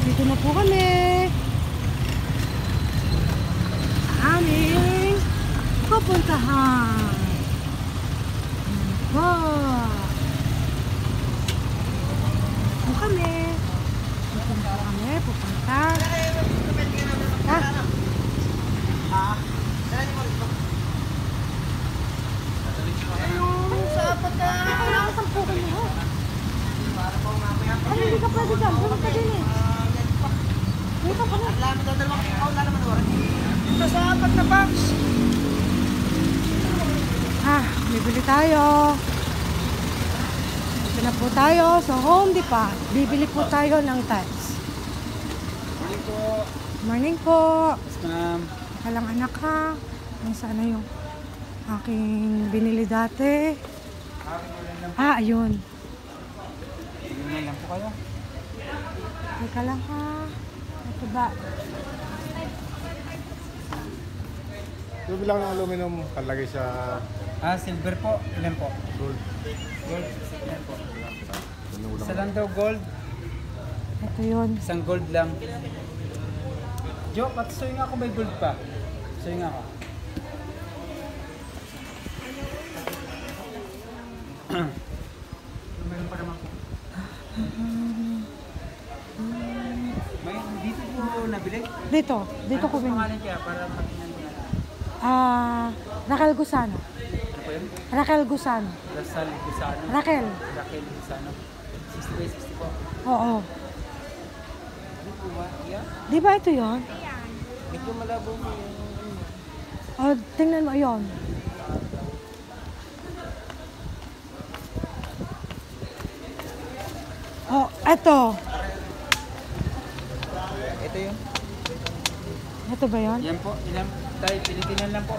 Dito na po kami. Aming pupuntahan. Po. Dito kami. Pupunta. Ha? Ayun, sa apat na. Kailangan sa puko mo. Ano, hindi ka pwede dyan. Bulat ka din eh. Dito ka na. Ito sa apat na box. Bibili tayo. Ito na po tayo sa Home Depot. Bibili po tayo ng tiles. Morning po. Morning po. Yes, ma'am. Kalang anak ha. Sana yung aking binili dati. Ayun. Tingnan lang po kayo. Teka lang ha. Ito ba? Yung bilang ng aluminum, kalagay sa Silver po. Ilan po? gold. Gold. Ilan po? Isa lang daw gold. Ito yun. Isang gold lang. Jo, patusoy nga ako may gold pa. Patusoy nga ako. Meron pa naman po. May dito po nabili? Dito ko Ano binili. pangalan kaya para patingnan mo na? Raquel Gusano. Ano po yun? Raquel Gusano. Lasal Gusano. Raquel. Raquel Gusano. 60 by 60 po. Oo. Ano po ba? Yeah? Di ba ito yun? Medyo malabo mo yun. Tingnan mo yun. Ito. Ito yun. Ito ba yun? Yan po. Ilan tayo. Pilipinan lang po.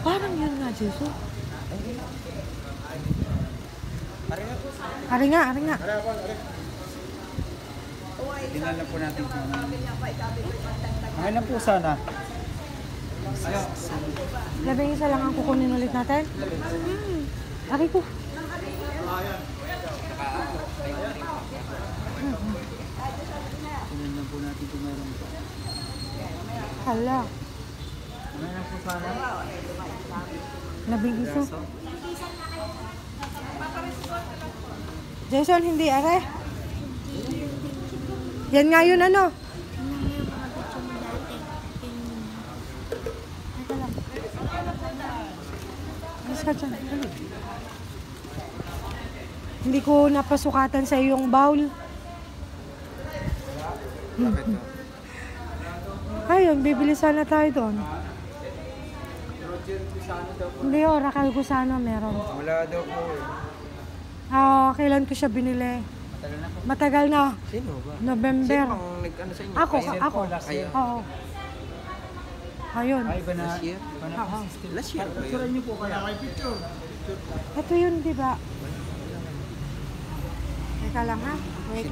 Parang yun nga, Jesus. Pareha po. Ari nga. Tingnan lang po natin. Mahal lang po sana. Labing isa lang ang kukunin ulit natin. Ari ko. Tingnan lang po natin kung meron po. Hala. Mahal lang po sana. Labing isa. Jason, hindi are. Yan nga yun ano. Teka lang. Alis ka dyan. Dali. Hindi ko napasukatan sa iyong bowl. Ayun, bibili sana tayo doon. Roger Gusano daw po. Hindi o, Raquel Gusano meron. Wala daw po eh. Kailan ko siya binili? Matagal na po. Matagal na. Sino ba? November. Sino bang nag-ano sa inyo? Ako. Last year. Oo. Ayun. Ay, iba na. Last year? Iba na po system. Last year ba yun? Picturean niyo po kaya. Ito yun, di ba? Teka lang ha. Wait.